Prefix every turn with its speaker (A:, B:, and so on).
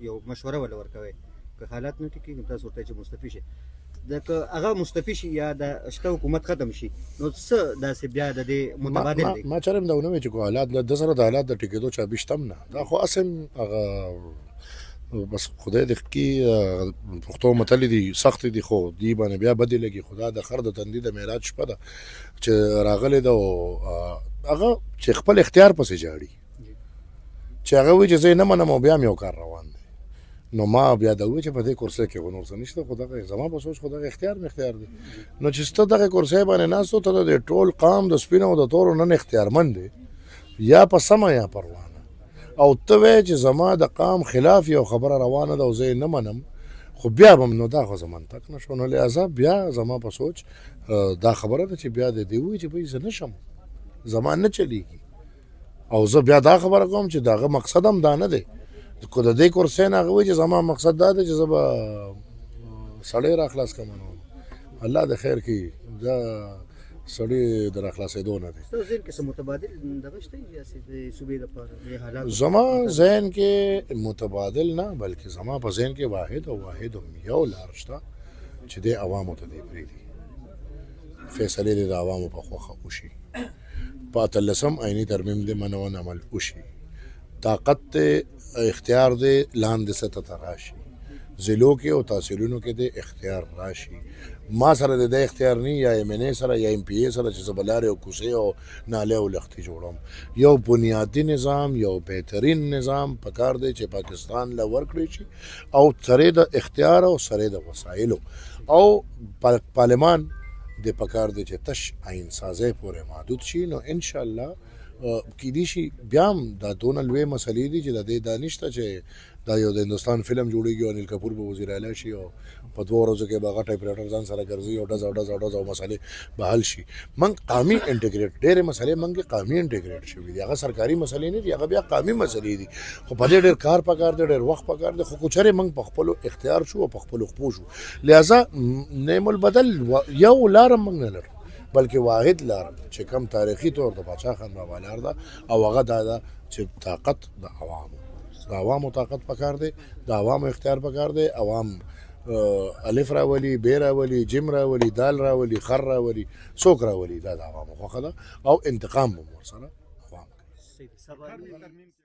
A: یو مشوره ولا ورکوي که حالات نه ټیک کېږي تاسو ورته چې مستفي شي د که هغه مستفي شي یا د شته حکومت ختم شي نو څه داسې بیا د دې متبادل دی
B: ما چرم دا ونه وی چې کو حالات د سره د حالات د ټیکېدو چا بشتم نه دا خو اسم هغه بس خدای دې کی پښتو متل دي سخت دي خو دی باندې بیا بدې لګي خدا د خر د تندې د معراج شپه ده چې راغله ده هغه چې خپل اختیار پسې جاړي چې هغه وی چې زه نه منم بیا مې یو کار روان دی نو ما بیا دا وی چې په دې کورسه کې ونور څه نشته خدای زما په سوچ خدای اختیار دی نو چې ست دغه کورسه باندې ناسو ته د ټول قام د سپینو د تورو نن اختیارمند دی یا په سما یا پروانه او ته چې زما د قام خلاف یو خبره روانه ده او زه نه منم خو بیا هم نو دا خو زمون تک نشو نو لہذا بیا زما په سوچ دا خبره ده چې بیا د دی وی چې به زه نشم زمان نه چلیږي او زه بیا دا خبره کوم چې داغه مقصد هم دا نه دی کو د دې کورسې نه غوي چې زما مقصد دا دی چې زه به سړی را خلاص کوم الله د خیر کی دا سړی در خلاصې دونه دي
A: تاسو ذهن کې څه متبادل دغه شته یا د صوبې لپاره حالات
B: زما ذهن کې متبادل نه بلکې زما په ذهن کې واحد یو لار شته چې د عوامو ته دی پریدي فیصله د عوامو په خوخه وشي په تلسم عیني ترمیم د منون عمل وشي طاقت اختیار دی لاندې سطح ته راشي ضلعو کې او تحصیلونو کې د اختیار راشي ما سره د اختیار نه یا MNA سره یا MP سره چې زبلار او کوسه او ناله او لختي جوړم یو بنیادی نظام یو بهترین نظام پکار دی چې پاکستان لا ورکړي شي او سره د اختیار او سره د وسایلو او پارلمان د پکار دی چې تش عین سازه پورې محدود شي نو ان شاء الله کې دي شي بیا دا دونه لوی مسلې دي چې د دې دانشته چې دا یو د هندستان فلم جوړیږي او انیل کپور به وزیر اعلی شي او په 2 ورځو کې به غټ اپریټر ځان سره ګرځي او ډز مسلې به حل شي من قومي انټیګریټ ډېر مسلې منګي قومي انټیګریټ شوی دي هغه سرکاري مسلې نه دي هغه بیا قومي مسلې دي خو په دې ډېر کار پکار دی ډېر وخت پکار دی خو کوچره من په خپل اختیار شو او په خپل خپو شو لہذا نعم البدل یو لار من نه لرو بلکې واحد لار چې کم تاریخي طور د بادشاہ خان بابا لار ده او هغه دا چې طاقت د عوامو طاقت پکار دی د عوامو اختیار پکار دی عوام الف راولي ب راولي جیم راولي دال راولي خر راولي څوک راولي دا د عوامو خوښه ده او انتقام هم ورسره عوام کوي